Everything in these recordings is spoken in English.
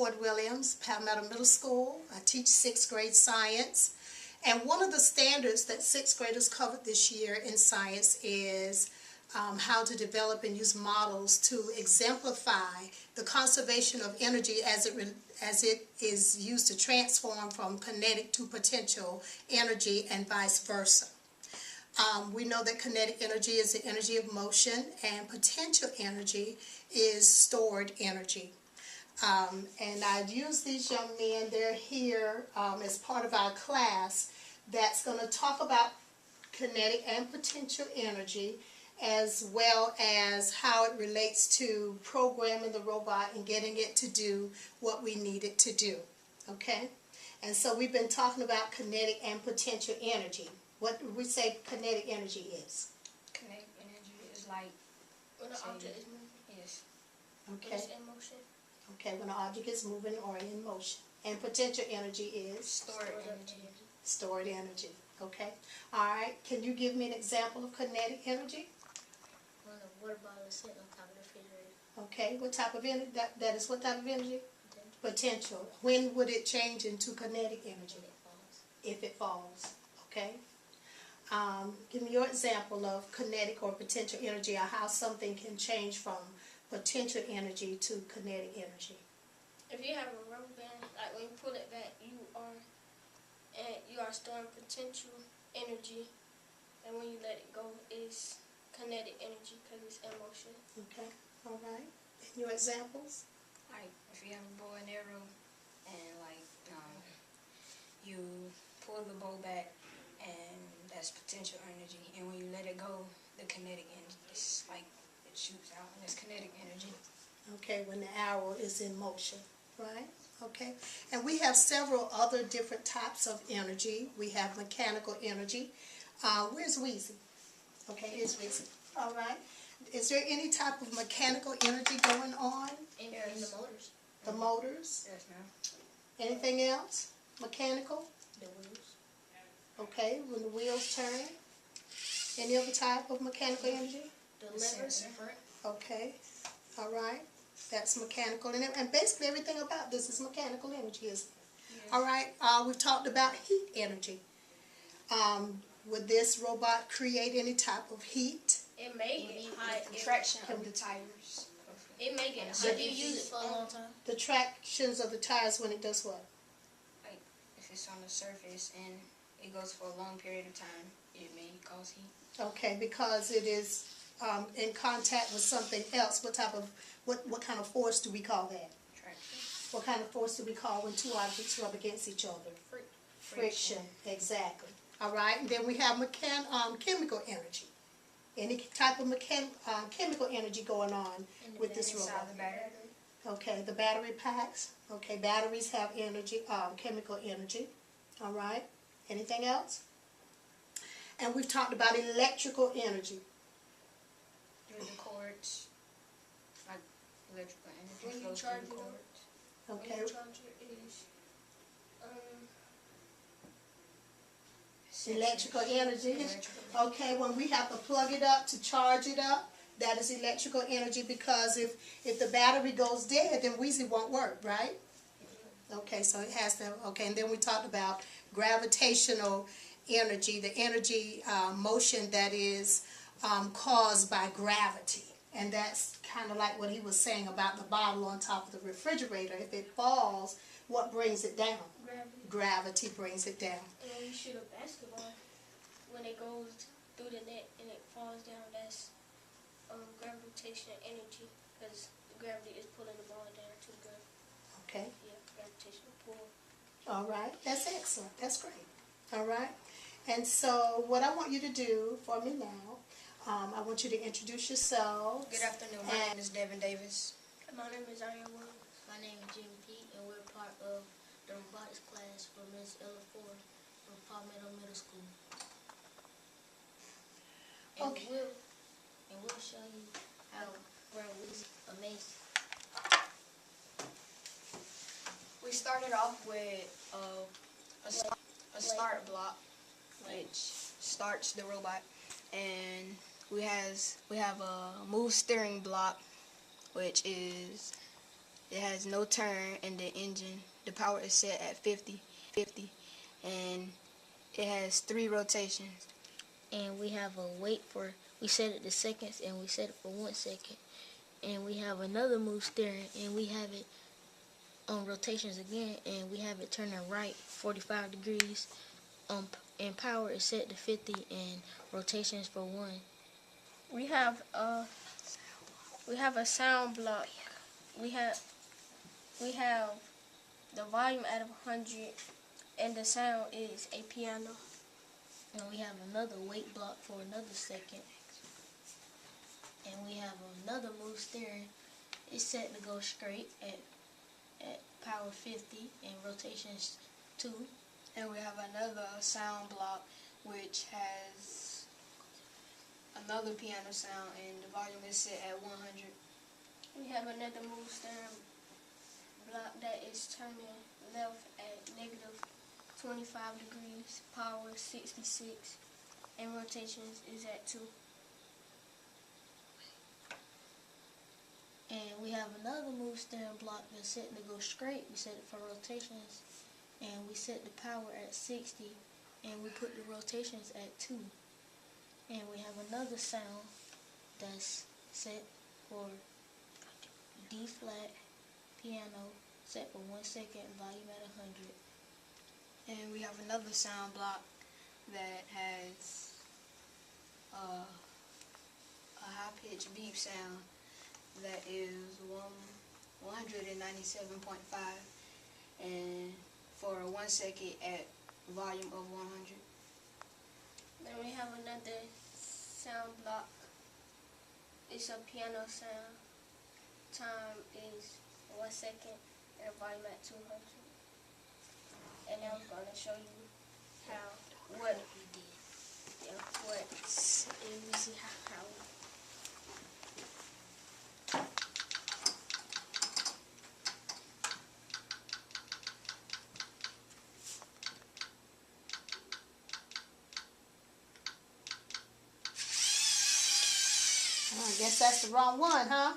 Ford-Willilams Palmetto Middle School. I teach 6th grade science. And one of the standards that 6th graders covered this year in science is how to develop and use models to exemplify the conservation of energy as it is used to transform from kinetic to potential energy and vice versa. We know that kinetic energy is the energy of motion, and potential energy is stored energy. And I've used these young men. They're here as part of our class that's going to talk about kinetic and potential energy, as well as how it relates to programming the robot and getting it to do what we need it to do. Okay? And so we've been talking about kinetic and potential energy. What do we say kinetic energy is? Kinetic energy is like when an object is moving. Yes. Okay. When it's in motion. Okay, when an object is moving or in motion. And potential energy is? Stored energy. Stored energy. Okay. All right. Can you give me an example of kinetic energy? When a water bottle is sitting on top of the refrigerator. Okay. What type of energy? That is what type of energy? Potential. When would it change into kinetic energy? When it falls. If it falls. Okay. Give me your example of kinetic or potential energy, or how something can change from potential energy to kinetic energy. If you have a rubber band, like when you pull it back, you are storing potential energy, and when you let it go, it's kinetic energy because it's in motion. Okay. All right. And your examples? Like if you have a bow and arrow, and you pull the bow back, and that's potential energy, and when you let it go, the kinetic energy, it's like it shoots out, and it's kinetic energy. Okay, when the arrow is in motion, right? Okay, and we have several other different types of energy. We have mechanical energy. Where's Weezy? Okay, here's Weezy. All right. Is there any type of mechanical energy going on? In the motors. The motors? Yes, ma'am. Anything else? Mechanical? The wheels. Okay, when the wheels turn. Any other type of mechanical energy? The levers. Okay, all right. That's mechanical. And basically everything about this is mechanical energy, isn't it? Yes. All right, we've talked about heat energy. Would this robot create any type of heat? It may get hot. Contraction of the tires. It may get hot. Did you use it for a long time? The tractions of the tires when it does what? Like if it's on the surface and it goes for a long period of time, it may cause heat. Okay, because it is in contact with something else. What kind of force do we call that? Traction. What kind of force do we call when two objects rub against each other? Friction. Exactly. All right, and then we have chemical energy. Any type of chemical energy going on with this robot? The battery. Okay, the battery packs. Okay, batteries have energy, chemical energy. All right. Anything else? And we've talked about electrical energy. Through the cords, like electrical energy When you flows charge through the it up. cords. Okay. When you charge it is Electrical energy. Okay, when we have to plug it up to charge it up, that is electrical energy, because if the battery goes dead, then Weezy won't work, right? Okay, so it has to, okay, and then we talked about gravitational energy, the energy motion that is caused by gravity. And that's kind of like what he was saying about the bottle on top of the refrigerator. If it falls, what brings it down? gravity. Gravity brings it down. And when you shoot a basketball, when it goes through the net and it falls down, that's gravitational energy, because gravity is pulling the ball down to the ground. Okay. Yeah, gravitational pull. All right. That's excellent. That's great. All right. And so what I want you to do for me now, I want you to introduce yourselves. Good afternoon. My name is Devin Davis. My name is Ariel Williams. My name is Jimmy P, and we're part of the robotics class for Ms. Ella Ford from Palmetto Middle School. And Okay. we'll show you how we're amazing. We started off with a start block, which starts the robot, and we have a move steering block, which is It has no turn, and the power is set at 50, and it has 3 rotations. And we have a we set it to seconds, and we set it for 1 second. And we have another move steering, and we have it on rotations again, and we have it turning right 45 degrees. And power is set to 50, and rotations for 1. We have a sound block. We have the volume at 100, and the sound is a piano. And we have another weight block for another second. And we have another move steering. It's set to go straight at power 50 and rotations 2. And we have another sound block which has another piano sound, and the volume is set at 100. We have another move steering block that is turning left at negative 25 degrees, power 66, and rotations is at 2. And we have another move steering block that's set to go straight. We set it for rotations, and we set the power at 60, and we put the rotations at 2. And we have another sound that's set for D flat piano, set for 1 second, volume at 100. And we have another sound block that has a high-pitched beep sound that is 197.5, and for 1 second at volume of 100. Then we have another sound block. It's a piano sound. Time is 1 second and volume at 200. And I'm going to show you what Weezy how. I guess that's the wrong one, huh?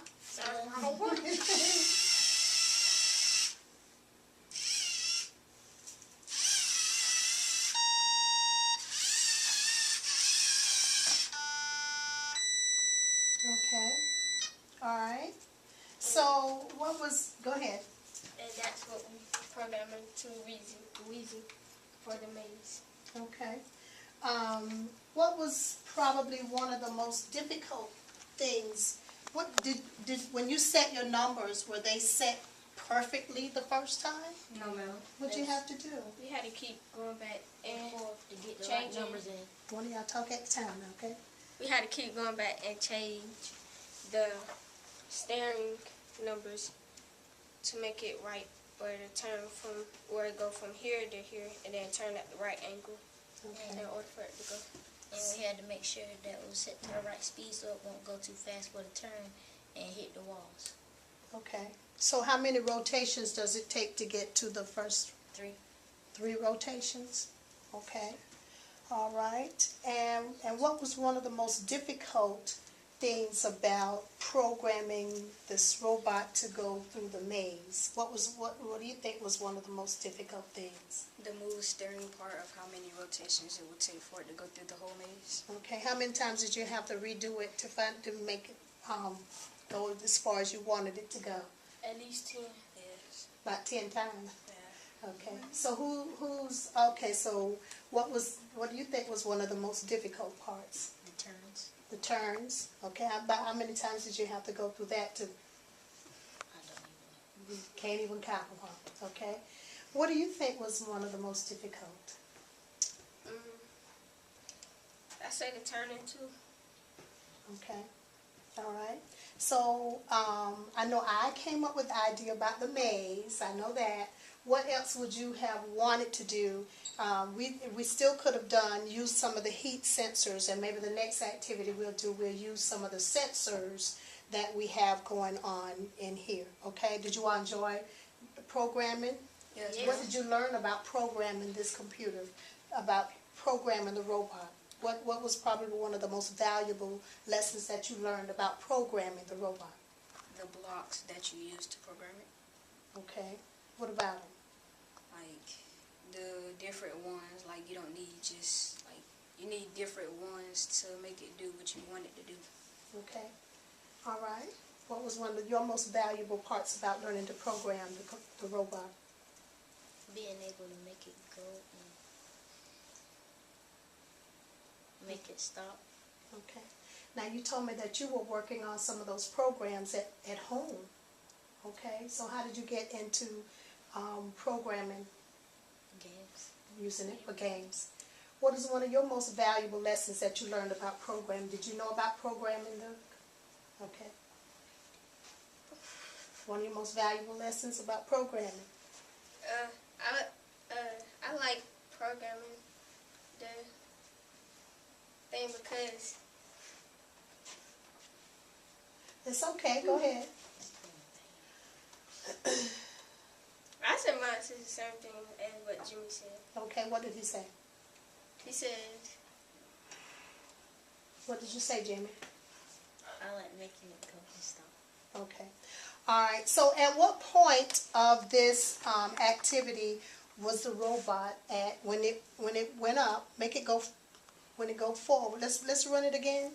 Okay. All right. So go ahead. And that's what we programmed to Weezy for the maze. Okay. What was probably one of the most difficult things? What did when you set your numbers, were they set perfectly the first time? No, ma'am. What'd you have to do? We had to keep going back and To get the right changing numbers in. One of y'all talk at the time, okay? we had to keep going back and change the steering numbers to make it right, or to turn from where it go from here to here, and then turn at the right angle Okay. in order for it to go. And we had to make sure that it was set to the right speed so it won't go too fast for the turn and hit the walls. Okay. So how many rotations does it take to get to the first 3. 3 rotations? Okay. All right. And what was one of the most difficult things about programming this robot to go through the maze? What do you think was one of the most difficult things? The move steering part of how many rotations it would take for it to go through the whole maze. Okay. How many times did you have to redo it to make it go as far as you wanted it to go? At least 10. Yes. About 10 times. Yeah. Okay. So so what do you think was one of the most difficult parts? The turns. The turns. Okay. About how many times did you have to go through that to? I don't even. Can't even count them, huh? Okay. What do you think was one of the most difficult? I say the turning too. Okay. All right. So I know I came up with the idea about the maze. I know that. What else would you have wanted to do? We still could have used some of the heat sensors, and maybe the next activity we'll use some of the sensors that we have going on in here. Okay. Did you all enjoy the programming? Yes. What did you learn about programming this computer? About programming the robot? What was probably one of the most valuable lessons that you learned about programming the robot? The blocks that you use to program it. Okay. What about them? Like the different ones, like you don't need just like you need different ones to make it do what you want it to do. Okay. All right. What was one of your most valuable parts about learning to program the robot? Being able to make it go and make it stop. Okay. Now you told me that you were working on some of those programs at home. Okay. So how did you get into programming, Games. using it for games? What is one of your most valuable lessons that you learned about programming? Did you know about programming, Luke? Okay. One of your most valuable lessons about programming? I like programming the thing because It's okay. Go ahead. I said mine is the same thing as what Jimmy said. Okay. What did he say? He said, What did you say, Jamie? I like making it go and stop. Okay. All right. So at what point of this activity was the robot at when it went up? Make it go when it go forward. Let's run it again.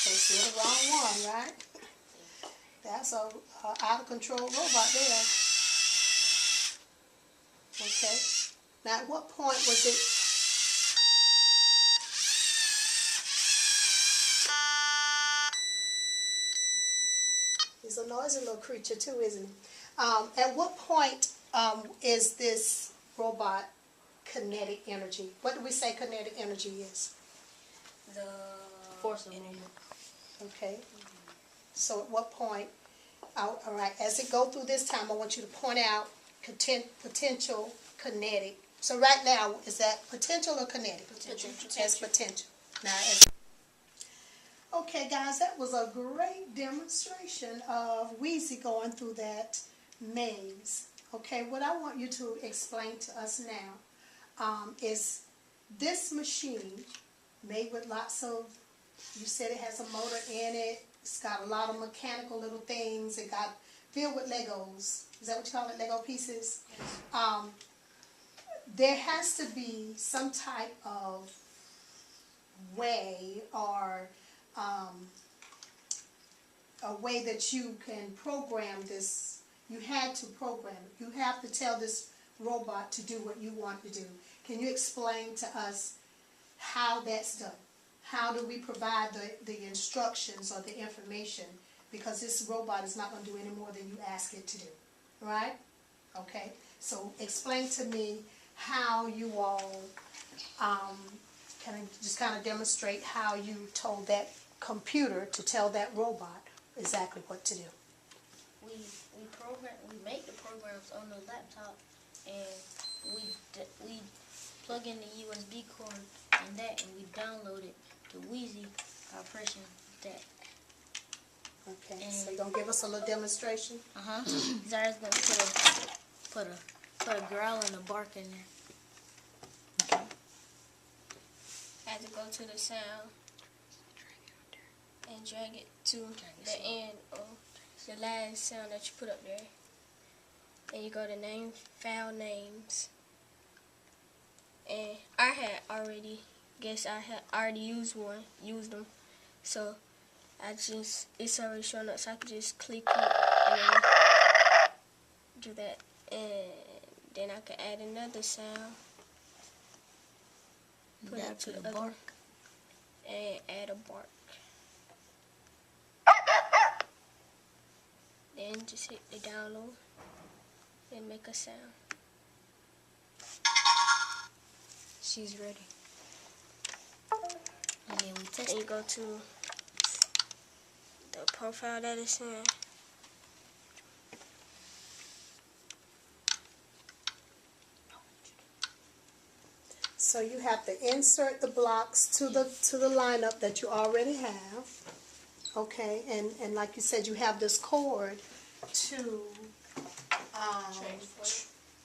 Okay, still the wrong one, right? That's a out of control robot there. Okay. Now at what point was it? He's a noisy little creature too, isn't he? At what point is this robot kinetic energy? What do we say kinetic energy is? The Force of movement. Okay. So at what point? All right. As it go through this time, I want you to point out potential kinetic. So right now, is that potential or kinetic? Potential. As potential. Now, okay, guys, that was a great demonstration of Weezy going through that maze. Okay, what I want you to explain to us now is this machine made with lots of, you said it has a motor in it, it's got a lot of mechanical little things, it got filled with Legos. Is that what you call it, Lego pieces? Yes. There has to be some type of way or a way that you can program this. You had to program it. You have to tell this robot to do what you want to do. Can you explain to us how that's done? How do we provide the instructions or the information? Because this robot is not going to do any more than you ask it to do. Right? Okay. So explain to me how you all can I just kind of demonstrate how you told that computer to tell that robot exactly what to do? We make the programs on the laptop, and we plug in the USB cord and that, and we download it to Weezy by pressing that. Okay. And So you gonna give us a little demonstration? Zara's gonna put a growl and a bark in there. Okay. I had to go to the sound and drag it to the end of the last sound that you put up there. And you go to name, file names. And I had already used them. So it's already showing up, so I could just click it and then do that. And then I could add another sound. Put it to the other bark. and add a bark. Then just hit the download and make a sound. She's ready. And then we test And you it. go to the profile that it's in. So you have to insert the blocks to the lineup that you already have. Okay, and like you said, you have this cord to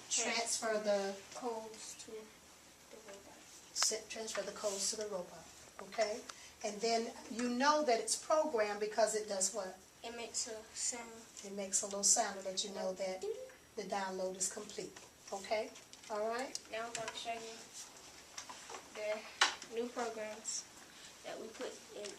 transfer the Codes to the robot. transfer the codes to the robot. Okay, And then you know that it's programmed because it does what? It makes a sound. It makes a little sound to let you know that the download is complete. Okay? All right? Now I'm going to show you the new programs that we put in.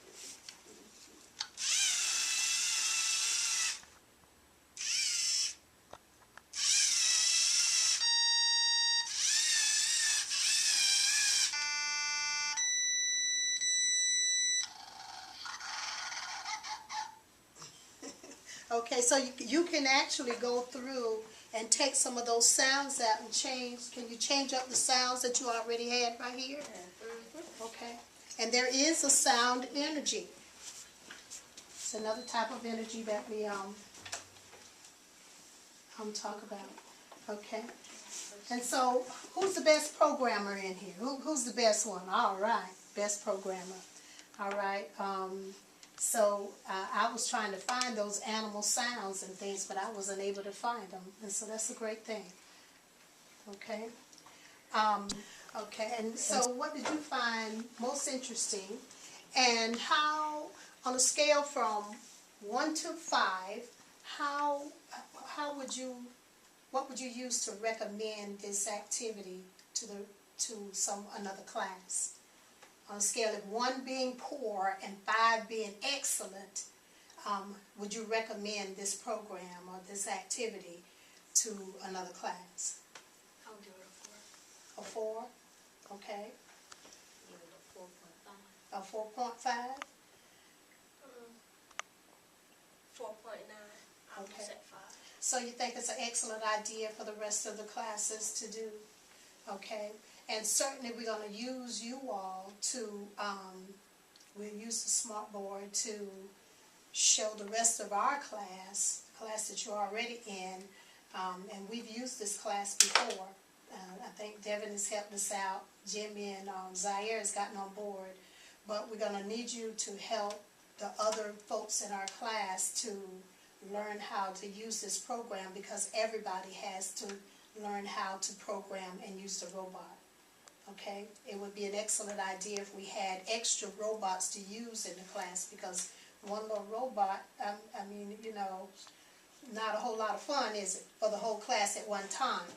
Okay, so you can actually go through and take some of those sounds out and change. Can you change up the sounds that you already had right here? Okay. And there is a sound energy. It's another type of energy that we talk about. Okay. And so, who's the best programmer in here? Who's the best one? All right, best programmer. All right. So I was trying to find those animal sounds and things, but I wasn't able to find them, and so that's a great thing. Okay. Okay. And so, what did you find most interesting, and how, on a scale from 1 to 5, what would you use to recommend this activity to another class? On a scale of 1 being poor and 5 being excellent, would you recommend this program or this activity to another class? I would give it a 4. A 4? Okay. Give it a 4.5. A 4.5? 4.9. I was Okay. at 5. So you think it's an excellent idea for the rest of the classes to do? Okay. And certainly we're going to use you all to, we'll use the smart board to show the rest of our class that you're already in, and we've used this class before. I think Devin has helped us out, Jimmy and Zaire has gotten on board, but we're going to need you to help the other folks in our class to learn how to use this program, because everybody has to learn how to program and use the robot. Okay, it would be an excellent idea if we had extra robots to use in the class, because one little robot, I mean, you know, not a whole lot of fun, is it, for the whole class at one time?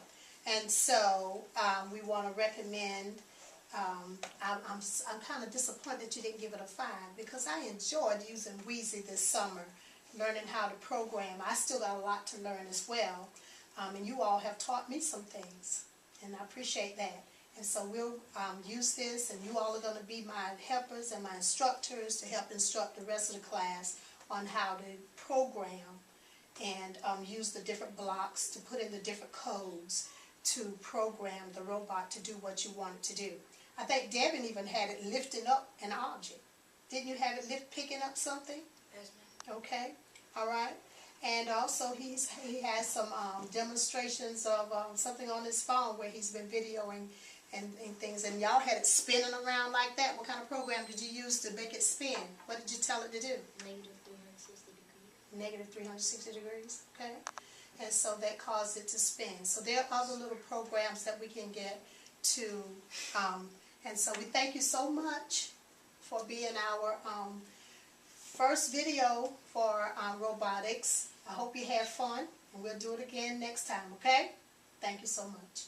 And so we want to recommend. I'm kind of disappointed that you didn't give it a 5, because I enjoyed using Weezy this summer, learning how to program. I still got a lot to learn as well, and you all have taught me some things, and I appreciate that. And so we'll use this, and you all are going to be my helpers and my instructors to help instruct the rest of the class on how to program and use the different blocks to put in the different codes to program the robot to do what you want it to do. I think Devin even had it lifting up an object. Didn't you have it picking up something? Yes, ma'am. Okay, all right. And also he has some demonstrations of something on his phone where he's been videoing and things, and y'all had it spinning around like that. What kind of program did you use to make it spin? What did you tell it to do? Negative 360 degrees. Negative 360 degrees, okay? And so that caused it to spin. So there are other little programs that we can get to, and so we thank you so much for being our first video for robotics. I hope you had fun, and we'll do it again next time, okay? Thank you so much.